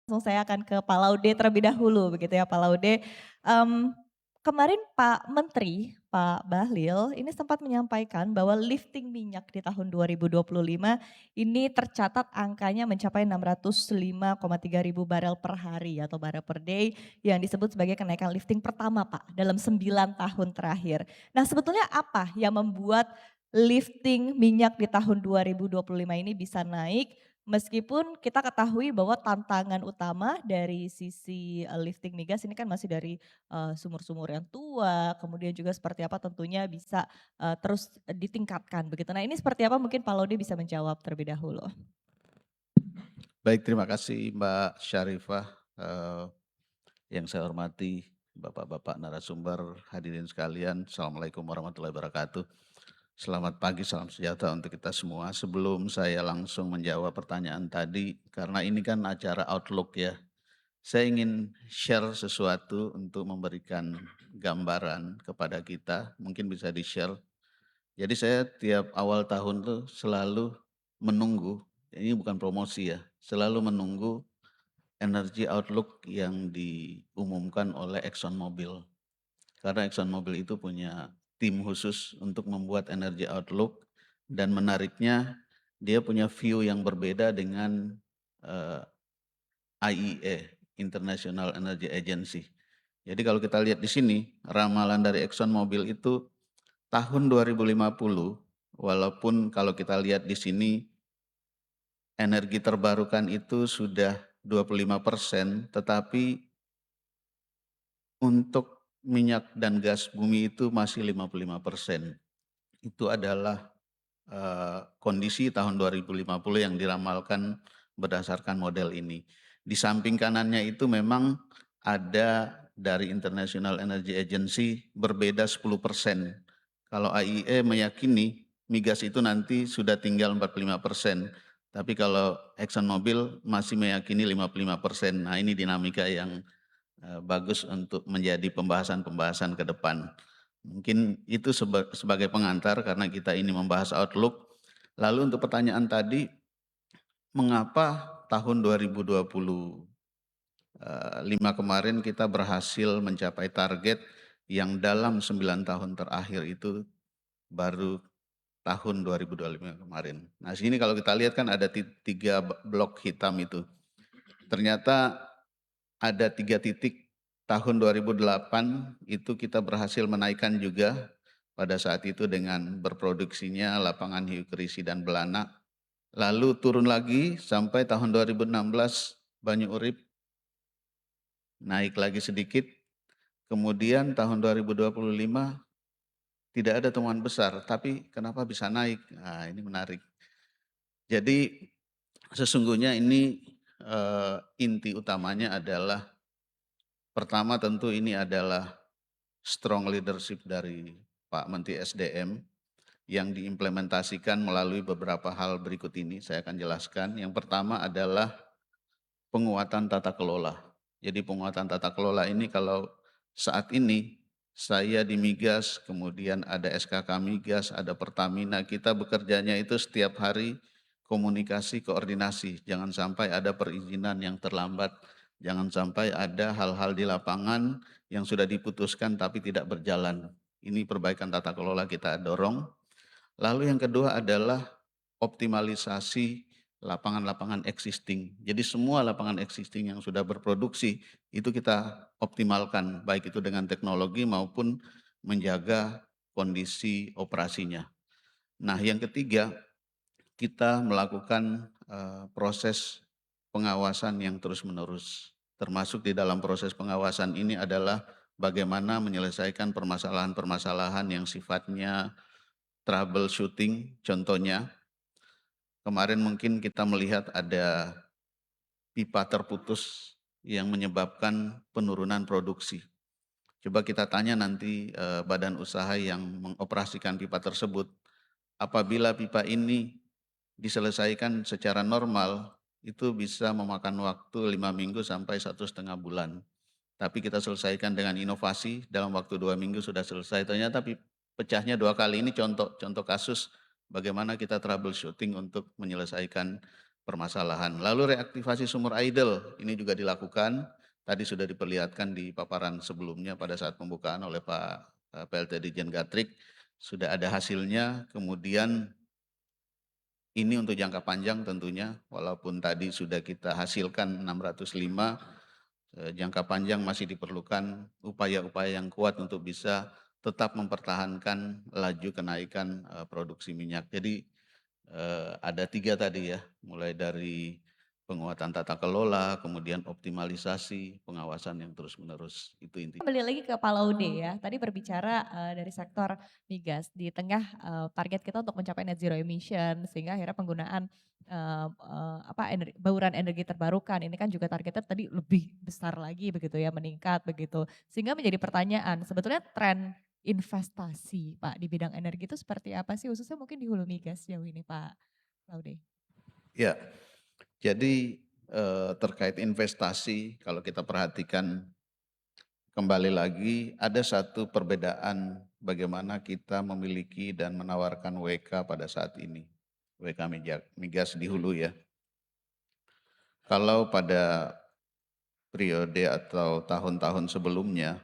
Langsung saya akan ke Pak Laude terlebih dahulu begitu ya Pak Laude. Mmm, Kemarin Pak Menteri, Pak Bahlil ini sempat menyampaikan bahwa lifting minyak di tahun 2025 ini tercatat angkanya mencapai 605,3 ribu barel per hari atau barel per day yang disebut sebagai kenaikan lifting pertama Pak dalam 9 tahun terakhir. Nah sebetulnya apa yang membuat lifting minyak di tahun 2025 ini bisa naik meskipun kita ketahui bahwa tantangan utama dari sisi, lifting migas ini kan masih dari, sumur-sumur yang tua, kemudian juga seperti apa tentunya bisa, terus ditingkatkan begitu. Nah ini seperti apa mungkin Pak Laude bisa menjawab terlebih dahulu. Baik, terima kasih Mbak Syarifah, yang saya hormati Bapak-bapak narasumber, hadirin sekalian, Assalamualaikum warahmatullahi wabarakatuh. Selamat pagi, salam sejahtera untuk kita semua. Sebelum saya langsung menjawab pertanyaan tadi, karena ini kan acara Outlook ya, saya ingin share sesuatu untuk memberikan gambaran kepada kita, mungkin bisa di-share. Jadi saya tiap awal tahun tuh selalu menunggu, ini bukan promosi ya, selalu menunggu energy outlook yang diumumkan oleh ExxonMobil. Karena ExxonMobil itu punya tim khusus untuk membuat energy outlook dan menariknya dia punya view yang berbeda dengan IEA, International Energy Agency. Jadi kalau kita lihat di sini, ramalan dari ExxonMobil itu tahun 2050, walaupun kalau kita lihat di sini energi terbarukan itu sudah 25%, tetapi untuk minyak dan gas bumi itu masih 55%. Itu adalah kondisi tahun 2050 yang diramalkan berdasarkan model ini. Di samping kanannya itu memang ada dari International Energy Agency berbeda 10%. Kalau IEA meyakini migas itu nanti sudah tinggal 45%, tapi kalau ExxonMobil masih meyakini 55%. Nah ini dinamika yang bagus untuk menjadi pembahasan-pembahasan ke depan. Mungkin itu sebagai pengantar karena kita ini membahas outlook. Lalu untuk pertanyaan tadi, mengapa tahun 2025 kemarin kita berhasil mencapai target yang dalam 9 tahun terakhir itu baru tahun 2025 kemarin. Nah sini kalau kita lihat kan ada 3 blok hitam itu. Ternyata ada 3 titik tahun 2008 itu kita berhasil menaikkan juga pada saat itu dengan berproduksinya lapangan hiu kerisi dan belanak. Lalu turun lagi sampai tahun 2016 Banyu Urip naik lagi sedikit. Kemudian tahun 2025 tidak ada temuan besar, tapi kenapa bisa naik? Nah, ini menarik. Jadi sesungguhnya ini inti utamanya adalah pertama tentu ini adalah strong leadership dari Pak Menteri SDM yang diimplementasikan melalui beberapa hal berikut ini, saya akan jelaskan. Yang pertama adalah penguatan tata kelola. Jadi penguatan tata kelola ini kalau saat ini saya di Migas, kemudian ada SKK Migas, ada Pertamina, kita bekerjanya itu setiap hari komunikasi, koordinasi. Jangan sampai ada perizinan yang terlambat, jangan sampai ada hal-hal di lapangan yang sudah diputuskan tapi tidak berjalan. Ini perbaikan tata kelola kita dorong. Lalu yang kedua adalah optimalisasi lapangan-lapangan existing. Jadi semua lapangan existing yang sudah berproduksi itu kita optimalkan baik itu dengan teknologi maupun menjaga kondisi operasinya. Nah, yang ketiga kita melakukan proses pengawasan yang terus-menerus. Termasuk di dalam proses pengawasan ini adalah bagaimana menyelesaikan permasalahan-permasalahan yang sifatnya troubleshooting. Contohnya kemarin mungkin kita melihat ada pipa terputus yang menyebabkan penurunan produksi. Coba kita tanya nanti badan usaha yang mengoperasikan pipa tersebut, apabila pipa ini diselesaikan secara normal, itu bisa memakan waktu 5 minggu sampai 1,5 bulan. Tapi kita selesaikan dengan inovasi, dalam waktu 2 minggu sudah selesai. Ternyata pecahnya 2 kali. Ini contoh kasus bagaimana kita troubleshooting untuk menyelesaikan permasalahan. Lalu reaktivasi sumur idle ini juga dilakukan, tadi sudah diperlihatkan di paparan sebelumnya pada saat pembukaan oleh Pak PLT Dirjen Gatrik, sudah ada hasilnya. Kemudian ini untuk jangka panjang tentunya, walaupun tadi sudah kita hasilkan 605, jangka panjang masih diperlukan upaya-upaya yang kuat untuk bisa tetap mempertahankan laju kenaikan produksi minyak. Jadi ada 3 tadi ya, mulai dari penguatan tata kelola, kemudian optimalisasi, pengawasan yang terus-menerus, itu intinya. Kembali lagi ke Pak Laude ya, tadi berbicara dari sektor migas di tengah target kita untuk mencapai net zero emission sehingga akhirnya penggunaan bauran energi terbarukan ini kan juga targetnya tadi lebih besar lagi begitu ya, meningkat begitu. Sehingga menjadi pertanyaan sebetulnya tren investasi Pak di bidang energi itu seperti apa sih khususnya mungkin di hulu migas jauh ini Pak Laude? Ya, jadi terkait investasi kalau kita perhatikan kembali lagi ada satu perbedaan bagaimana kita memiliki dan menawarkan WK pada saat ini. WK migas di hulu ya. Kalau pada periode atau tahun-tahun sebelumnya,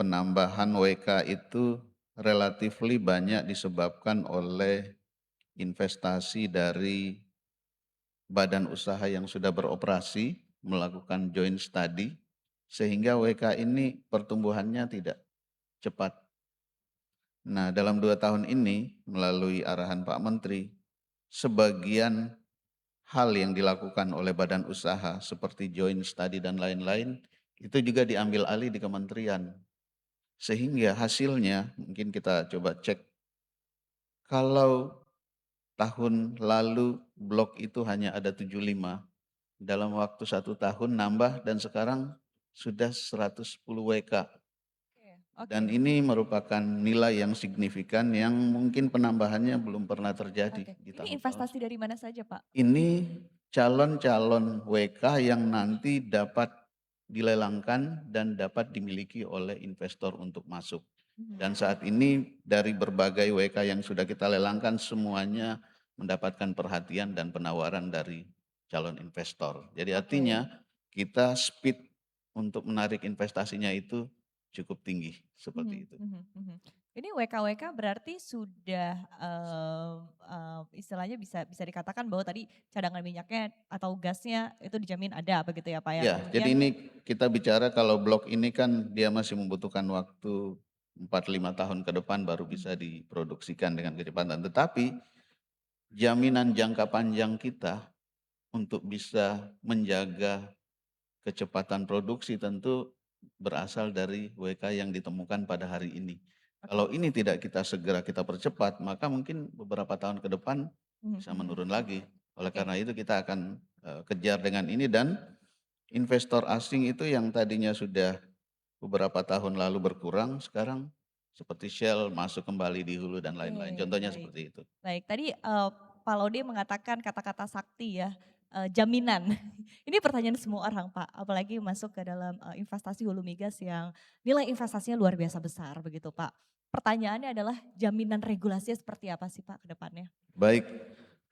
penambahan WK itu relatifly banyak disebabkan oleh investasi dari badan usaha yang sudah beroperasi, melakukan joint study, sehingga WK ini pertumbuhannya tidak cepat. Nah, dalam 2 tahun ini melalui arahan Pak Menteri, sebagian hal yang dilakukan oleh badan usaha seperti joint study dan lain-lain, itu juga diambil alih di kementerian. Sehingga hasilnya mungkin kita coba cek, kalau tahun lalu blok itu hanya ada 75, dalam waktu 1 tahun nambah dan sekarang sudah 110 WK. Oke, Dan ini merupakan nilai yang signifikan yang mungkin penambahannya belum pernah terjadi oke. di Ini tahun-tahun. investasi dari mana saja Pak? Ini calon-calon WK yang nanti dapat dilelangkan dan dapat dimiliki oleh investor untuk masuk. Dan saat ini dari berbagai WK yang sudah kita lelangkan semuanya mendapatkan perhatian dan penawaran dari calon investor. Jadi artinya kita speed untuk menarik investasinya itu cukup tinggi seperti itu. Ini WK-WK berarti sudah istilahnya bisa bisa dikatakan bahwa tadi cadangan minyaknya atau gasnya itu dijamin ada begitu ya Pak ya? Ya, jadi Kemudian ini kita bicara kalau blok ini kan dia masih membutuhkan waktu 4-5 tahun ke depan baru bisa diproduksikan dengan kecepatan. Tetapi jaminan jangka panjang kita untuk bisa menjaga kecepatan produksi tentu berasal dari WK yang ditemukan pada hari ini. Kalau ini tidak kita segera kita percepat, maka mungkin beberapa tahun ke depan bisa menurun lagi. Oleh Oke. karena itu kita akan kejar dengan ini dan investor asing itu yang tadinya sudah beberapa tahun lalu berkurang, sekarang seperti Shell masuk kembali di hulu dan lain-lain. Oke, Contohnya baik. seperti itu. Baik, tadi Pak Laude mengatakan kata-kata sakti ya, jaminan. Ini pertanyaan semua orang Pak, apalagi masuk ke dalam investasi hulu migas yang nilai investasinya luar biasa besar begitu Pak. Pertanyaannya adalah jaminan regulasinya seperti apa sih Pak ke depannya? Baik,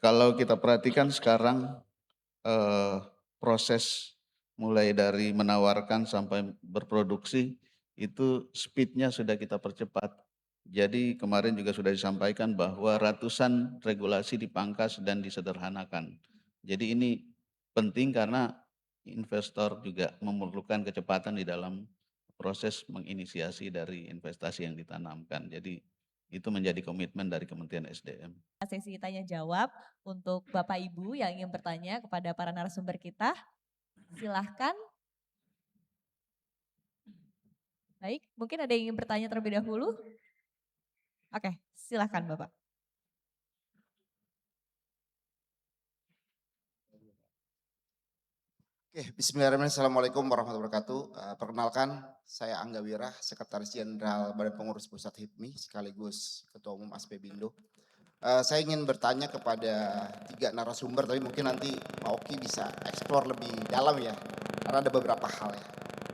kalau kita perhatikan sekarang proses mulai dari menawarkan sampai berproduksi itu speednya sudah kita percepat. Jadi kemarin juga sudah disampaikan bahwa ratusan regulasi dipangkas dan disederhanakan. Jadi ini penting karena investor juga memerlukan kecepatan di dalam proses menginisiasi dari investasi yang ditanamkan. Jadi itu menjadi komitmen dari Kementerian SDM. Sesi tanya jawab untuk Bapak Ibu yang ingin bertanya kepada para narasumber kita. Silahkan. Baik, mungkin ada yang ingin bertanya terlebih dahulu? Oke, silahkan Bapak. Oke, bismillahirrahmanirrahim. Assalamualaikum warahmatullahi wabarakatuh. Perkenalkan, saya Angga Wira, Sekretaris Jenderal Badan Pengurus Pusat HIPMI, sekaligus Ketua Umum Aspebindo. Saya ingin bertanya kepada 3 narasumber, tapi mungkin nanti Pak Oki bisa eksplor lebih dalam ya, karena ada beberapa hal ya.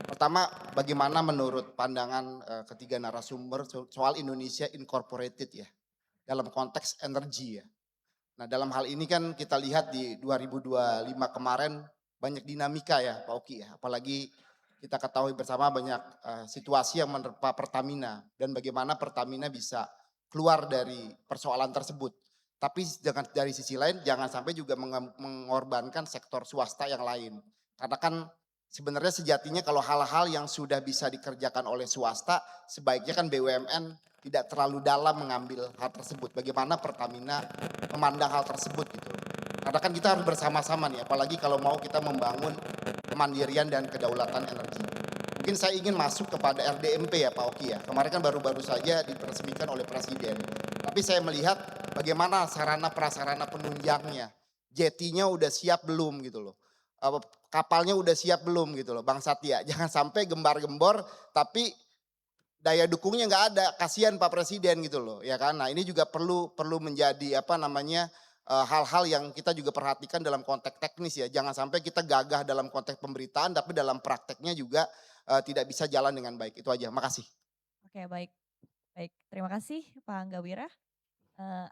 Pertama, bagaimana menurut pandangan ketiga narasumber soal Indonesia Incorporated ya, dalam konteks energi ya. Nah dalam hal ini kan kita lihat di 2025 kemarin banyak dinamika ya Pak Oki ya, apalagi kita ketahui bersama banyak situasi yang menerpa Pertamina dan bagaimana Pertamina bisa keluar dari persoalan tersebut. Tapi dari sisi lain jangan sampai juga mengorbankan sektor swasta yang lain. Karena kan sebenarnya sejatinya kalau hal-hal yang sudah bisa dikerjakan oleh swasta, sebaiknya kan BUMN tidak terlalu dalam mengambil hal tersebut. Bagaimana Pertamina memandang hal tersebut gitu. Karena kan kita harus bersama-sama nih, apalagi kalau mau kita membangun kemandirian dan kedaulatan energi. Mungkin saya ingin masuk kepada RDMP ya Pak Oki ya. Kemarin kan baru-baru saja diresmikan oleh Presiden. Tapi saya melihat bagaimana sarana prasarana penunjangnya. Jetinya udah siap belum gitu loh. Kapalnya udah siap belum gitu loh Bang Satya. Jangan sampai gembar-gembor tapi daya dukungnya nggak ada, kasihan Pak Presiden gitu loh, ya kan. Nah ini juga perlu menjadi apa namanya, hal-hal yang kita juga perhatikan dalam konteks teknis ya. Jangan sampai kita gagah dalam konteks pemberitaan tapi dalam prakteknya juga, tidak bisa jalan dengan baik. Itu aja, makasih. Oke, baik. Baik, terima kasih Pak Angga Wira.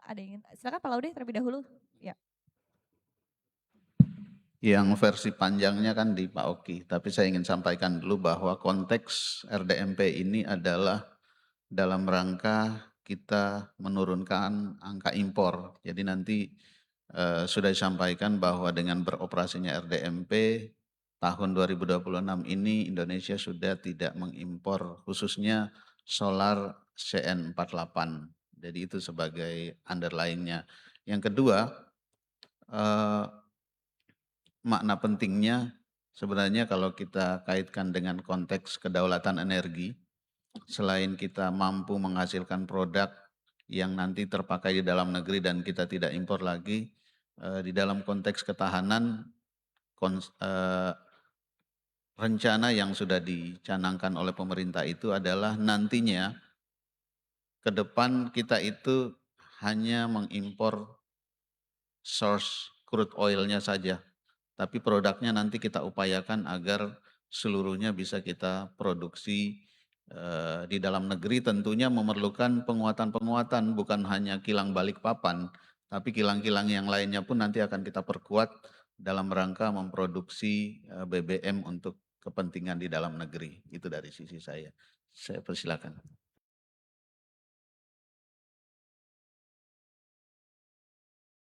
Ada yang ingin silakan Pak Laude terlebih dahulu. Ya. Yang versi panjangnya kan di Pak Oki, tapi saya ingin sampaikan dulu bahwa konteks RDMP ini adalah dalam rangka kita menurunkan angka impor. Jadi nanti sudah disampaikan bahwa dengan beroperasinya RDMP tahun 2026 ini Indonesia sudah tidak mengimpor khususnya solar CN48. Jadi itu sebagai underlying-nya. Yang kedua, makna pentingnya sebenarnya kalau kita kaitkan dengan konteks kedaulatan energi, selain kita mampu menghasilkan produk yang nanti terpakai di dalam negeri dan kita tidak impor lagi, di dalam konteks ketahanan, rencana yang sudah dicanangkan oleh pemerintah itu adalah nantinya ke depan kita itu hanya mengimpor source crude oil-nya saja. Tapi produknya nanti kita upayakan agar seluruhnya bisa kita produksi di dalam negeri, tentunya memerlukan penguatan-penguatan bukan hanya kilang Balikpapan, tapi kilang-kilang yang lainnya pun nanti akan kita perkuat dalam rangka memproduksi BBM untuk kepentingan di dalam negeri. Itu dari sisi saya. Saya persilakan.